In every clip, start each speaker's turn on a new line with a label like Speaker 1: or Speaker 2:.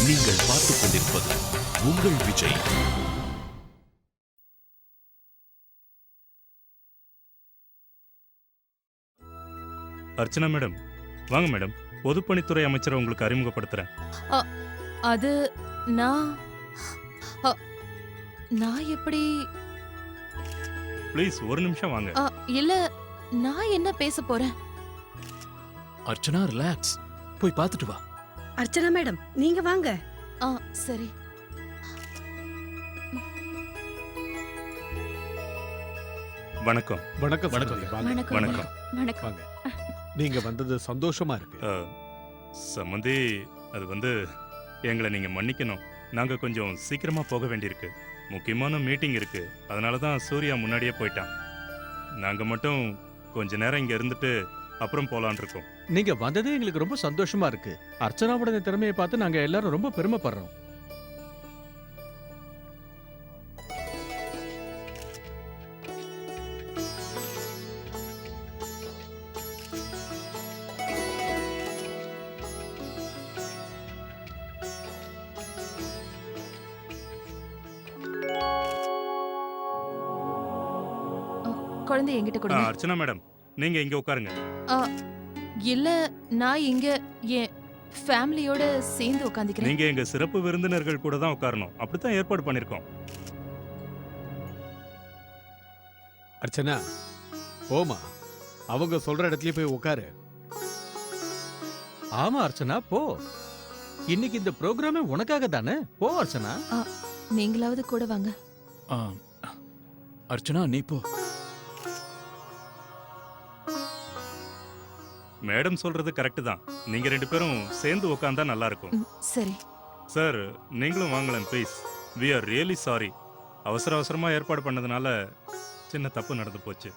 Speaker 1: நீங்கள் பார்த்துக் கொண்டிருப்பது உங்கள் விஜய்.
Speaker 2: அர்ச்சனா மேடம், வாங்க மேடம். பொதுப்பணித்துறை அமைச்சரை உங்களுக்கு அறிமுகப்படுத்துறேன்.
Speaker 3: அது நான் நான் எப்படி?
Speaker 2: ப்ளீஸ் ஒரு நிமிஷம் வாங்க.
Speaker 3: இல்ல, நான் என்ன பேச போறேன்?
Speaker 1: அர்ச்சனா ரிலாக்ஸ், போய் பார்த்துட்டு வா.
Speaker 4: அர்ச்சனா மேடம், நீங்க வாங்க.
Speaker 3: சரி.
Speaker 2: வணக்கம்.
Speaker 5: வணக்கம்.
Speaker 3: வணக்கம்.
Speaker 2: வணக்கம்.
Speaker 3: வணக்கம்.
Speaker 5: நீங்க வந்தது சந்தோஷமா இருக்கு.
Speaker 2: சம்மந்தி, அது எங்களை நீங்க மன்னிக்கணும். நாங்க கொஞ்சம் சீக்கிரமா போக வேண்டியிருக்கு. முக்கியமான மீட்டிங் இருக்கு. அதனால தான் சூர்யா முன்னாடியே போயிட்டான். நாங்க மட்டும் கொஞ்ச நேரம் இங்க இருந்துட்டு அப்புறம் போலான் இருக்கோம்.
Speaker 5: நீங்க வந்ததே எங்களுக்கு ரொம்ப சந்தோஷமா இருக்கு. அர்ச்சனாவோட இந்த திறமையை பார்த்து நாங்க எல்லாரும் ரொம்ப பெருமைப்படுறோம்.
Speaker 3: குழந்தை என்கிட்ட கொடுங்க.
Speaker 2: அர்ச்சனா மேடம், நீங்க இங்க உட்காருங்க.
Speaker 3: இல்ல, நான் இங்க என் ஃபேமிலியோட சேர்ந்து உட்கார்ந்துக்கிறேன்.
Speaker 2: நீங்க எங்க சிறப்பு விருந்தினர்கள் கூட தான் உட்காரணும். அப்படித்தான் ஏற்பாடு பண்ணிருக்கோம்.
Speaker 5: அர்ச்சனா, போமா, அவங்க சொல்ற இடத்துலயே போய் உட்காரு. ஆமா அர்ச்சனா, போ. இன்னைக்கு இந்த ப்ரோக்ராமே உனக்காக தானே. போ அர்ச்சனா.
Speaker 3: நீங்களாவது கூட வாங்க.
Speaker 1: அர்ச்சனா, நீ போ.
Speaker 2: மேடம் சொல்றது கரெக்ட் தான். நீங்க ரெண்டு பேரும் சேர்ந்து உட்கார்ந்தா நல்லா இருக்கும்.
Speaker 3: சரி
Speaker 2: சார், நீங்களும் வாங்கலாம் please. We are really sorry. அவசர அவசரமா ஏற்பாடு பண்ணதுனால சின்ன தப்பு நடந்து போச்சு.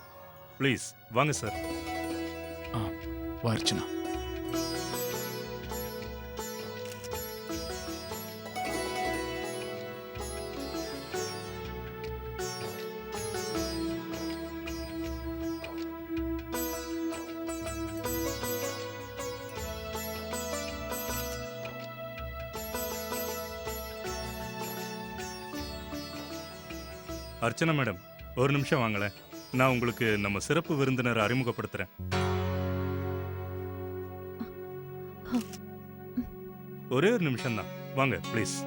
Speaker 2: ப்ளீஸ் வாங்க சார்.
Speaker 1: வா அர்ச்சனா.
Speaker 2: அர்ச்சனா மேடம், ஒரு நிமிஷம் வாங்களேன். நான் உங்களுக்கு நம்ம சிறப்பு விருந்தினரை அறிமுகப்படுத்துறேன். ஒரே ஒரு நிமிஷம் தான், வாங்க ப்ளீஸ்.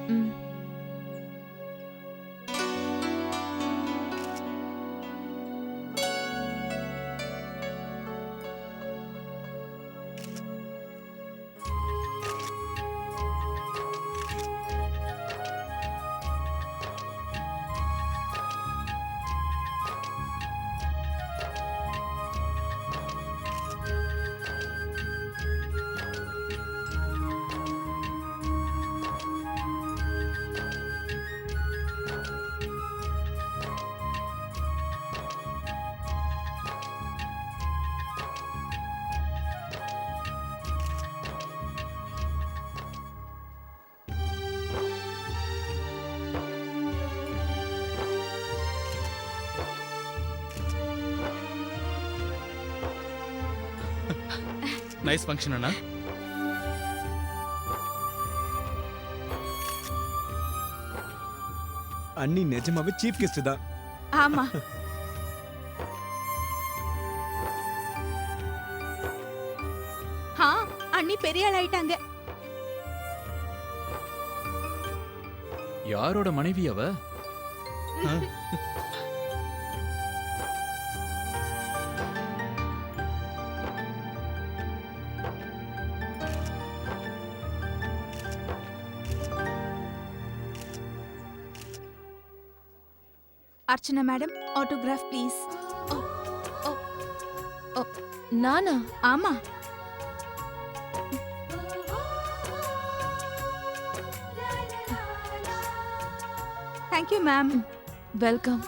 Speaker 6: நைஸ் ஃபங்க்ஷன் அண்ணா.
Speaker 5: அண்ணி நிஜமாவே சீஃப் கெஸ்ட் தான்.
Speaker 4: ஆமா. அண்ணி பெரிய ஆள் ஆயிட்டாங்க.
Speaker 1: யாரோட மனைவி அவ?
Speaker 4: Archana madam, autograph please.
Speaker 3: நானா?
Speaker 4: ஆமா. Thank you ma'am.
Speaker 3: Welcome.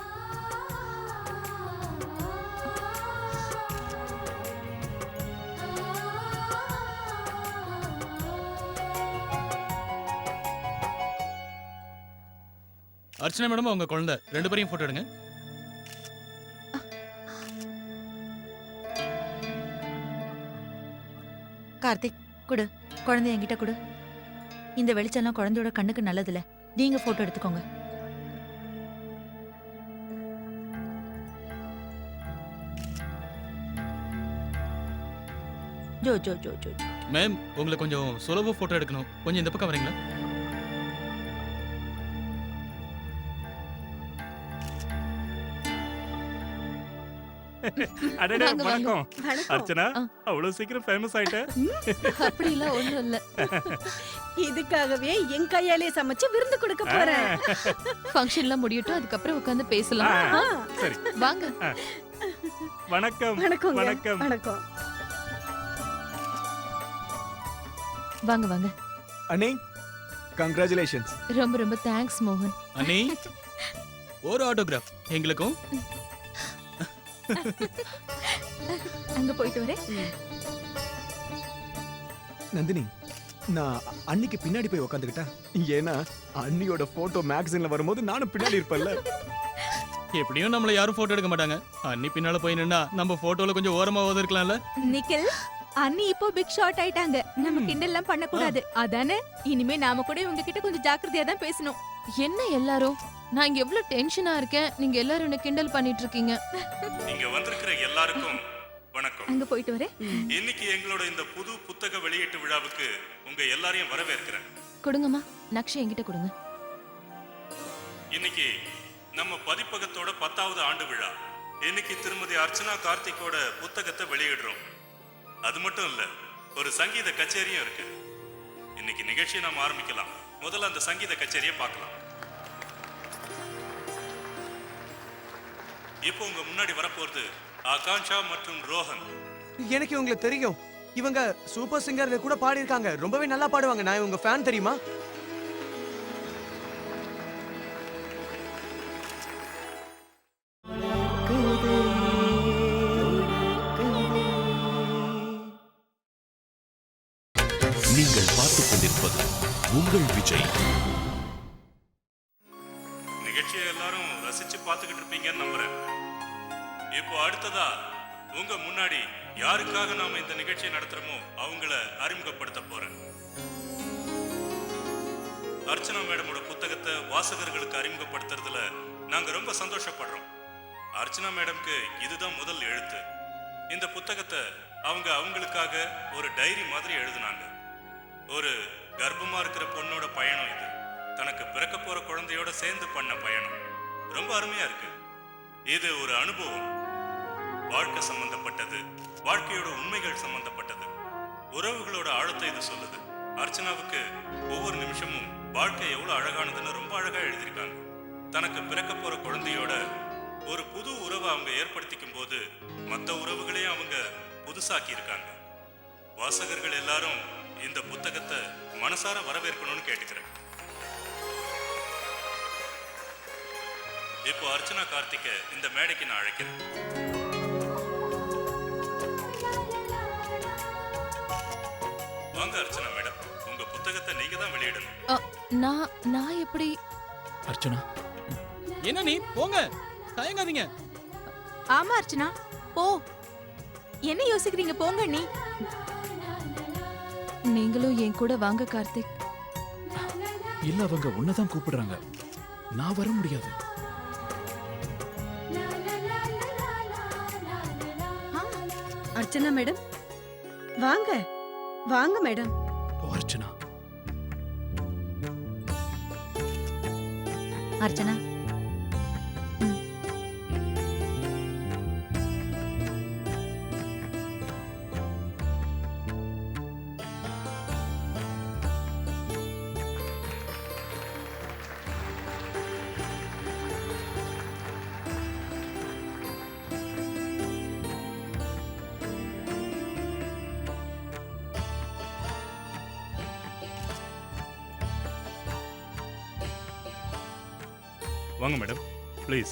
Speaker 6: Archana madam, அவங்க குழந்தை, ரெண்டு பேரையும் போட்டோ எடுங்க.
Speaker 4: கார்த்திக், குடு, குழந்தை என்கிட்ட குடு.
Speaker 7: இந்த வெளிச்சம்லாம் குழந்தையோட கண்ணுக்கு நல்லதில்ல. நீங்க போட்டோ எடுத்துக்கோங்க. Joe Joe Joe Joe Joe.
Speaker 6: Ma'am உங்களை கொஞ்சம் சுலப போட்டோ எடுக்கணும். கொஞ்சம் இந்த பக்கம் வரீங்களா?
Speaker 2: அடடே
Speaker 3: வாங்க, வாங்க.
Speaker 2: வணக்கம் அர்ச்சனா.
Speaker 3: ஆ.
Speaker 2: அவ்வளவு சீக்கிரம் ஃபேமஸ் ஆயிட்ட.
Speaker 3: அப்படிலாம் ஒண்ணும் இல்ல.
Speaker 8: இதுக்காகவே என் கையாலே சமைச்சு விருந்து கொடுக்க போறேன்.
Speaker 3: ஃபங்க்ஷன்லாம் முடியட்டும், அதுக்கப்புறம் உட்காந்து பேசலாம்.
Speaker 2: ஆ.
Speaker 3: ஆ,
Speaker 2: சரி
Speaker 3: வாங்க.
Speaker 2: வணக்கம்
Speaker 8: வணக்கம்
Speaker 2: வணக்கம்.
Speaker 8: வணக்கம்.
Speaker 3: வாங்க வாங்க.
Speaker 9: அண்ணே கங்க்ராச்சுலேஷன்ஸ்.
Speaker 3: ரொம்ப ரொம்ப தேங்க்ஸ் மோகன்.
Speaker 6: அண்ணி ஒரு ஆட்டோகிராஃப் எங்களுக்கும்.
Speaker 4: அங்க போயிட்டு வரேன்.
Speaker 9: நந்தினி, நான் அன்னிக்கு பின்னாடி போய் உக்காந்துக்கிட்டா, ஏன்னா அண்ணியோட போட்டோ மேகசின்ல வரும்போது நானும் பின்னாடி இருப்பேன்ல.
Speaker 6: எப்படியும் நம்மள யாரும் போட்டோ எடுக்க மாட்டாங்க. அண்ணி பின்னால போய் நின்னா நம்ம போட்டோல கொஞ்சம் ஓரமா இருக்கலாம்ல.
Speaker 4: நிக்கில், அண்ணி இப்போ பிக் ஷாட் ஆயிட்டாங்க. நம்ம கிண்டல்லாம் பண்ண கூடாது. அதானே? இனிமே நாம கூட இவங்க கிட்ட கொஞ்சம் ஜாக்கிரதையா தான் பேசணும்.
Speaker 3: என்ன எல்லாரும்? நான் இங்க எவ்வளவு டென்ஷனா இருக்கேன். நீங்க எல்லாரும் என்ன கிண்டல் பண்ணிட்டு இருக்கீங்க.
Speaker 2: இங்க வந்திருக்கிற எல்லாருக்கும் வணக்கம்.
Speaker 4: அங்க போயிட்டு வரேன்.
Speaker 2: இன்னைக்கு எங்களோட இந்த புது புத்தக வெளியீட்டு விழாவுக்கு உங்க எல்லாரையும் வரவேற்கிறேன்.
Speaker 3: கொடுங்கம்மா, நக்ஷை என்கிட்ட கொடுங்க.
Speaker 2: இன்னைக்கு நம்ம பதிப்பகத்தோட 10வது ஆண்டு விழா. இன்னைக்கு திருமதி அர்ச்சனா கார்த்திக்கோட புத்தகத்தை வெளியிடுறோம். அது மட்டும் இல்ல, ஒரு சங்கீத கச்சேரியும் இருக்கு. இன்னைக்கு நிகழ்ச்சியை நாம ஆரம்பிக்கலாம். முதல்ல அந்த சங்கீத கச்சேரியை பார்க்கலாம். இப்போ உங்க முன்னாடி வரப்போறது ஆகாங்ஷா மற்றும் ரோஹன்.
Speaker 10: எனக்கு இவங்களை தெரியும். இவங்க சூப்பர் சிங்கர்ல கூட பாடியிருக்காங்க. ரொம்பவே நல்லா பாடுவாங்க. நான் இவங்க ஃபேன், தெரியுமா?
Speaker 11: நீங்கள் பார்த்துக் கொண்டிருப்பது உங்கள் விஜய்.
Speaker 2: நிகழ்ச்சியை எல்லாரும் ரசிச்சு பார்த்துக்கிட்டு இருப்பீங்கன்னு நம்புறேன். இப்போ அடுத்ததா உங்க முன்னாடி யாருக்காக நாம இந்த நிகழ்ச்சியை நடத்துறோமோ அவங்கள அறிமுகப்படுத்த போறேன். அர்ச்சனா மேடமோட புத்தகத்தை வாசகர்களுக்கு அறிமுகப்படுத்துறதுல நாங்க ரொம்ப சந்தோஷப்படுறோம். அர்ச்சனா மேடம்க்கு இதுதான் முதல் எழுத்து. இந்த புத்தகத்தை அவங்க அவங்களுக்காக ஒரு டைரி மாதிரி எழுதுனாங்க. ஒரு கர்ப்பமா இருக்கிற பொண்ணோட பயணம் இது. தனக்கு பிறக்க போற குழந்தையோட சேர்ந்து பண்ண பயணம் ரொம்ப அருமையா இருக்கு. இது ஒரு அனுபவம். வாழ்க்கை சம்பந்தப்பட்டது, வாழ்க்கையோட உண்மைகள் சம்பந்தப்பட்டது, உறவுகளோட ஆழத்தை இது சொல்லுது. அர்ச்சனாவுக்கு ஒவ்வொரு நிமிஷமும் வாழ்க்கை எவ்வளவு அழகானதுன்னு ரொம்ப அழகா எழுதியிருக்காங்க. தனக்கு பிறக்க போற குழந்தையோட ஒரு புது உறவை அவங்க ஏற்படுத்திக்கும் போது மற்ற உறவுகளையும் அவங்க புதுசாக்கி இருக்காங்க. வாசகர்கள் எல்லாரும் இந்த புத்தகத்தை மனசார வரவேற்கணும்னு கேட்டுக்கிறேன். இப்போ அர்ச்சனா கார்த்திக்க இந்த மேடைக்கு நான் அழைக்கிறேன். வாங்க அர்ச்சனா மேடம், உங்க புத்தகத்தை நீங்க தான் வெளியிடணும்.
Speaker 3: நான் எப்படி?
Speaker 1: அர்ச்சனா,
Speaker 6: என்ன நீ போங்க, தயங்காதீங்க.
Speaker 4: ஆமா அர்ச்சனா, போ. என்ன யோசிக்கிறீங்க? போங்க நீ.
Speaker 3: நீங்களும் என் கூட வாங்க கார்த்திக்.
Speaker 1: இல்ல அவங்க உன்னதான் கூப்பிடுறாங்க. நான் வர முடியாது.
Speaker 8: அர்ச்சனா மேடம், வாங்க வாங்க மேடம்.
Speaker 1: ஓ, அர்ச்சனா.
Speaker 7: அர்ச்சனா,
Speaker 2: வாங்க மேடம், ப்ளீஸ்.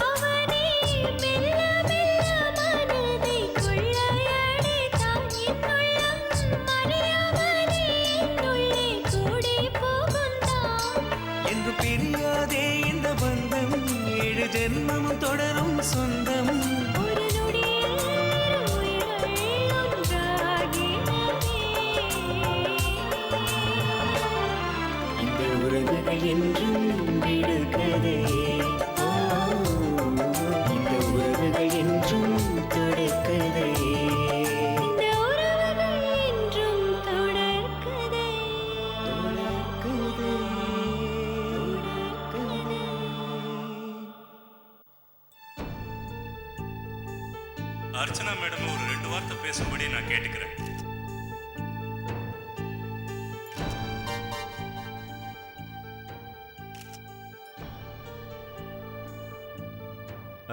Speaker 12: அவனே மெல்ல மெல்ல மனதை என்றும் விடுகதே இந்த உறவுகள் என்றும் தொடர்கதே
Speaker 2: அர்ச்சனா மேடம் ஒரு 2 வார்த்தை பேசும்படி நான் கேட்டுக்கிறேன்.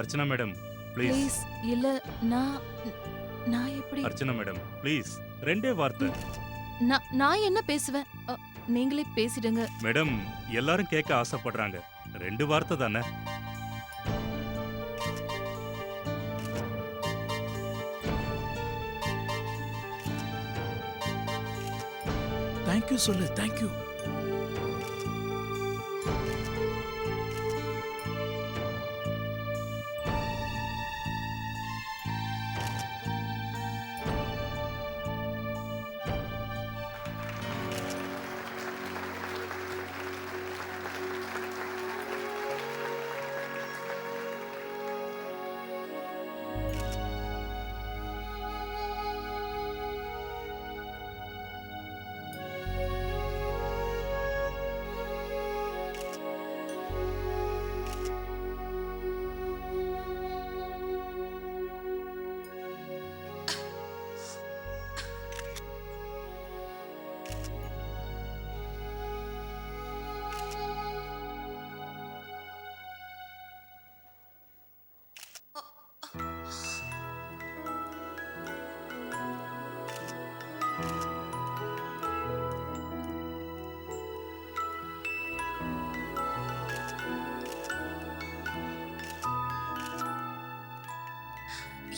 Speaker 2: Archana madam please.
Speaker 3: ப்ளீஸ் இல்ல நான் நான் எப்படி
Speaker 2: அர்ச்சனா மேடம் ப்ளீஸ் 2 வார்த்தை.
Speaker 3: நான் என்ன பேசுவேன்? நீங்களே பேசிடுங்க.
Speaker 2: மேடம் எல்லாரும் கேட்க ஆசைப்படுறாங்க, 2 வார்த்தை தானே.
Speaker 1: தேங்க்யூ சொல்லு, தேங்க்யூ.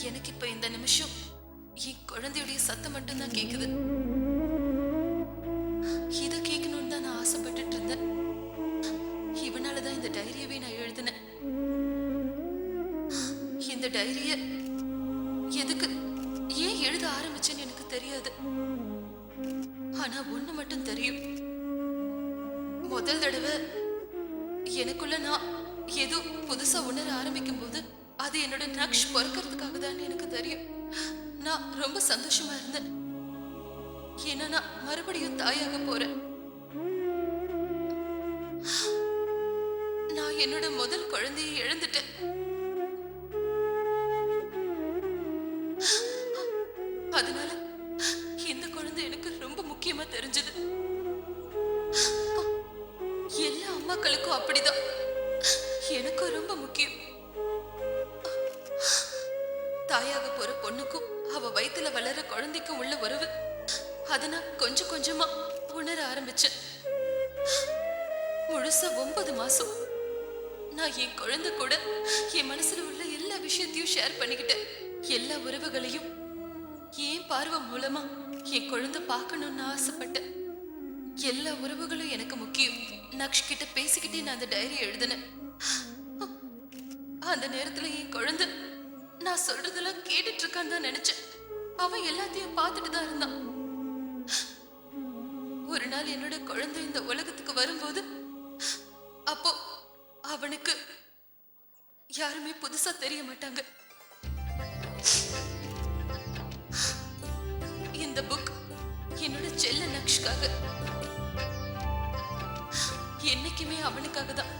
Speaker 3: எனக்கு இப்ப இந்த நிமிஷம் என் குழந்தையுடைய சத்தம் மட்டும்தான் கேக்குது. இத கேட்கணும்னு தான் நான் ஆசைப்பட்டுட்டு இருந்தேன். இவனாலதான் இந்த டைரியவே நான் எழுதினேன். இந்த டைரிய எதுக்கு ஏன் எழுத ஆரம்பிச்சேன்னு எனக்கு தெரியாது. ஆனா ஒண்ணு மட்டும் தெரியும், முதல் தடவை எனக்குள்ள நான் ஏதோ புதுசா உணர ஆரம்பிக்கும் போது அது என்னோட நக்ஷ் பொறுக்கிறதுக்காக தான் எனக்கு தெரியும். நான் ரொம்ப சந்தோஷமா இருந்தேன். ஏன்னா நான் மறுபடியும் தாயாக போறேன். நான் என்னோட முதல் குழந்தையை இழந்துட்டேன். அதனால இந்த குழந்தை எனக்கு ரொம்ப முக்கியமா தெரிஞ்சது. எல்லா அம்மாக்களுக்கும் அப்படிதான், எனக்கும் ரொம்ப முக்கியம். தாயாக போற பொண்ணுக்கும் அவ வயித்துல வளர குழந்தைக்கும் உள்ள உறவு அத நான் கொஞ்சம் கொஞ்சமா உணர ஆரம்பிச்சேன். முழுசா 9 மாசம் நான் என் குழந்தை கூட என் மனசுல உள்ள எல்லா விஷயத்தையும் ஷேர் பண்ணிக்கிட்டேன். எல்லா உறவுகளையும் என் பார்வை மூலமா என் குழந்தை பார்க்கணும்னு ஆசைப்பட்டேன். எல்லா உறவுகளும் எனக்கு முக்கியம். நக்ஷ் கிட்ட பேசிக்கிட்டே நான் அந்த டைரி எழுதினேன். அந்த நேரத்துல என் குழந்தை நான் சொல்றதெல்லாம் கேட்டுட்டு இருக்கான்னு தான் நினைச்சேன். அவன் எல்லாத்தையும் பார்த்துட்டு தான் இருந்தான். ஒரு நாள் என்னோட குழந்தை இந்த உலகத்துக்கு வரும்போது அப்போ அவனுக்கு யாருமே புதுசா தெரிய மாட்டாங்க. இந்த புக் என்னோட செல்ல நக்ஷ்காக, என்னைக்குமே அவனுக்காக தான்.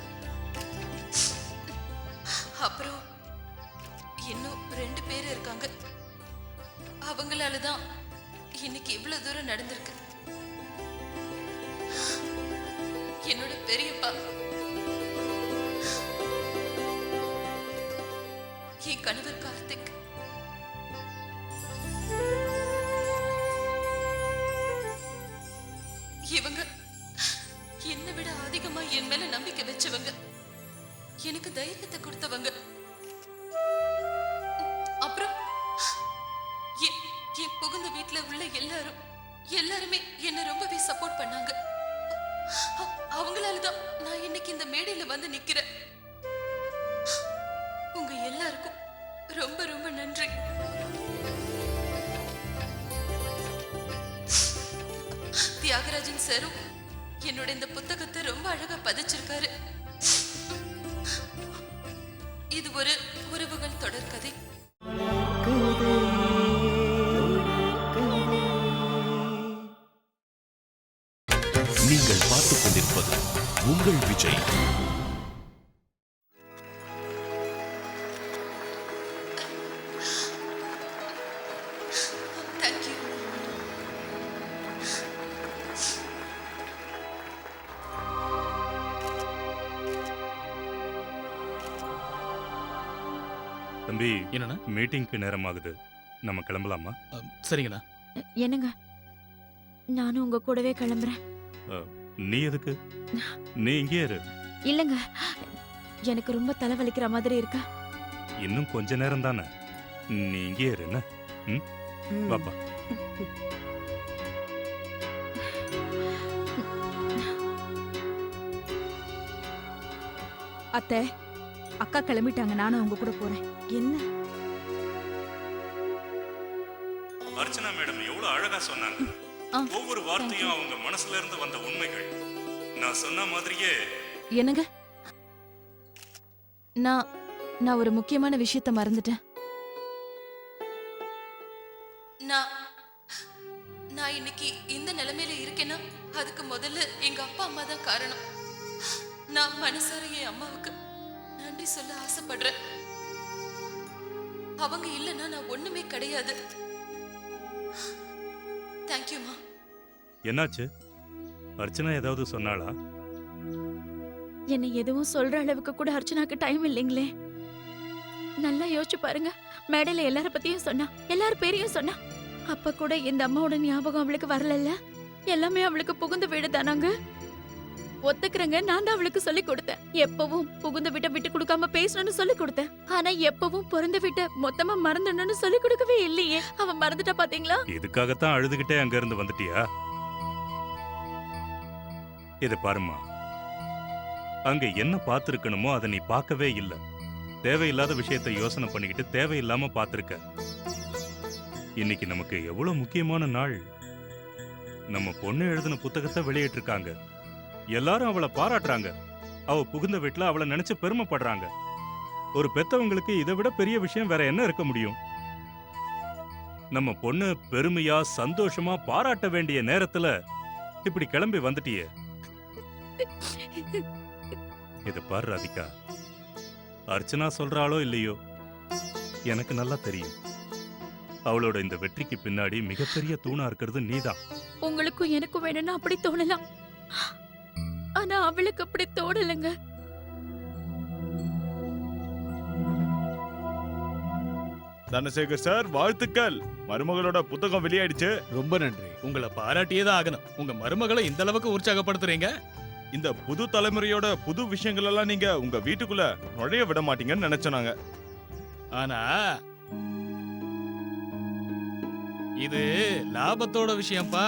Speaker 3: அப்புறம் இன்னும் 2 பேர் இருக்காங்க. அவங்களாலதான் இன்னைக்கு இவ்வளவு தூரம் நடந்திருக்கு. என்னோட பெரியப்பா, என் கணவர் கார்த்திக், இவங்க என்னை விட அதிகமா என் மேல நம்பிக்கை வச்சவங்க, எனக்கு தைரியத்தை கொடுத்தவங்க. அப்புறம் என் புகுந்த வீட்டுல உள்ள எல்லாருமே என்ன ரொம்பவே சப்போர்ட் பண்ணாங்க. அவங்களாலதான் நான் இன்னைக்கு இந்த மேடையில வந்து நிக்கிறேன். உங்க எல்லாருக்கும் ரொம்ப ரொம்ப நன்றி. தியாகராஜன் சாரும் என்னோட இந்த புத்தகத்தை ரொம்ப அழகா பதிச்சிருக்காரு. இது ஒரு உறவுகள் தொடர்கதை.
Speaker 11: நீங்கள் பார்த்துக் கொண்டிருப்பது உங்கள் விஜய்.
Speaker 3: தேங்க்யூ.
Speaker 2: தம்பி,
Speaker 6: என்னண்ணா?
Speaker 2: மீட்டிங்க்கு நேரம் ஆகுது, நம்ம கிளம்பலாமா?
Speaker 6: சரிங்கண்ணா.
Speaker 7: என்னங்க நானும் உங்க கூடவே கிளம்புறேன்.
Speaker 2: நீ எதுக்கு? நீ இங்கே இரு.
Speaker 7: இல்லங்க எனக்கு ரொம்ப தலைவலிக்கிற மாதிரி இருக்கா.
Speaker 2: இன்னும் கொஞ்ச நேரம் தானே, நீ இங்கே இரு. என்ன? பாப்பா.
Speaker 4: அத்தை, அக்கா கிளம்பிட்டாங்க, நானும் அவங்க கூட போறேன்.
Speaker 8: என்ன
Speaker 2: அர்ச்சனா மேடம் எவ்வளவு அழகா சொன்னாங்க. ஒவ்வொரு வார்த்தையும் அவங்க மனசுல இருந்து வந்த உண்மைகள். நான் சொன்ன மாதிரியே.
Speaker 3: என்னங்க? நான் ஒரு முக்கியமான விஷயத்தை மறந்துட்டேன். நான் இன்னைக்கு இந்த நிலைமையில இருக்கேன்னா அதுக்கு முதல்ல எங்க அப்பா அம்மா தான் காரணம். நான் மனசார என் அம்மாவுக்கு நன்றி சொல்ல ஆசைப்படுறேன். அவங்க இல்லைன்னா நான் ஒண்ணுமே கிடையாது. தேங்க்யூமா.
Speaker 2: என்னாச்சு? அர்ச்சனா ஏதாவது சொன்னாளா?
Speaker 7: என்னை எதுவும் சொல்ற அளவுக்கு கூட அர்ச்சனாக்கு டைம் இல்லைங்களே. நல்லா யோசிச்சு பாருங்க. மேடையில எல்லார பத்தியும் சொன்னா, எல்லார் பேரையும் சொன்னா. அப்ப கூட இந்த அம்மாவோட ஞாபகம் அவளுக்கு வரலல்ல. எல்லாமே அவளுக்கு புகுந்த வீடு தானாங்க. ஒத்துக்கிறங்க, நான் தான் அவளுக்கு சொல்லி கொடுத்தேன். எப்பவும் புகுந்த வீட்டை விட்டு கொடுக்காம பேசணும்னு சொல்லி கொடுத்தேன். ஆனா எப்பவும் பிறந்த வீட்டை மொத்தமா மறந்துடணும்னு சொல்லி கொடுக்கவே இல்லையே. அவன் மறந்துட்டா பாத்தீங்களா?
Speaker 2: இதுக்காகத்தான் அழுதுகிட்டே அங்க இருந்து வந்துட்டியா? இத பாருமா, அங்க என்ன பார்த்திருக்கணுமோ அதை நீ பார்க்கவே இல்ல. தேவையில்லாத விஷயத்தை யோசனை பண்ணிக்கிட்டு தேவையில்லாம பார்த்திருக்க. இன்னைக்கு நமக்கு எவ்வளவு முக்கியமான நாள். நம்ம பொண்ணு எழுதின புத்தகத்தை வெளியிட்டிருக்காங்க. எல்லாரும் அவளை பாராட்டுறாங்க. அவ புகுந்த வீட்டுல அவளை நினைச்சு பெருமைப்படுறாங்க. ஒரு பெத்தவங்களுக்கு இதை விட பெரிய விஷயம் வேற என்ன இருக்க முடியும்? நம்ம பொண்ணு பெருமையா சந்தோஷமா பாராட்ட வேண்டிய நேரத்துல இப்படி கிளம்பி வந்துட்டியே. இத பாரு ராதிகா, அர்ச்சனா சொல்றாளோ இல்லையோ, எனக்கு நல்லா தெரியும். அவளோட இந்த வெற்றிக்கு பின்னாடி மிகப்பெரிய தூணா இருக்கிறது நீதான்.
Speaker 7: உங்களுக்கும் எனக்கும் வேணும்னா அப்படி தோணலாம். ஆனா அவளுக்கு அப்படி தோணலங்க.
Speaker 13: தனசேகர் சார், வாழ்த்துக்கள். மருமகளோட புத்தகம் வெளியாயிடுச்சு.
Speaker 5: ரொம்ப நன்றி.
Speaker 6: உங்களை பாராட்டியே தான் ஆகணும். உங்க மருமகளை இந்த அளவுக்கு உற்சாகப்படுத்துறீங்க.
Speaker 13: இந்த புது தலைமுறையோட புது விஷயங்கள் எல்லாம் நீங்க உங்க வீட்டுக்குள்ள நுழைய விட மாட்டீங்கன்னு நினைச்சோனாங்க.
Speaker 6: ஆனா இது லாபத்தோட விஷயம்ப்பா.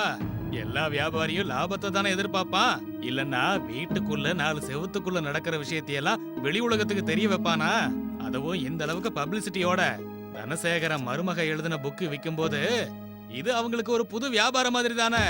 Speaker 6: எல்லா வியாபாரியும் லாபத்தை தானே எதிர்பார்ப்பான். இல்லன்னா வீட்டுக்குள்ள 4 செவத்துக்குள்ள நடக்கிற விஷயத்தையெல்லாம் வெளி உலகத்துக்கு தெரிய வைப்பானா? அதுவும் இந்த அளவுக்கு பப்ளிசிட்டியோட. தனசேகரன் மருமக எழுதின புக்கு விற்கும் போது இது அவங்களுக்கு ஒரு புது வியாபாரம் மாதிரி தானே.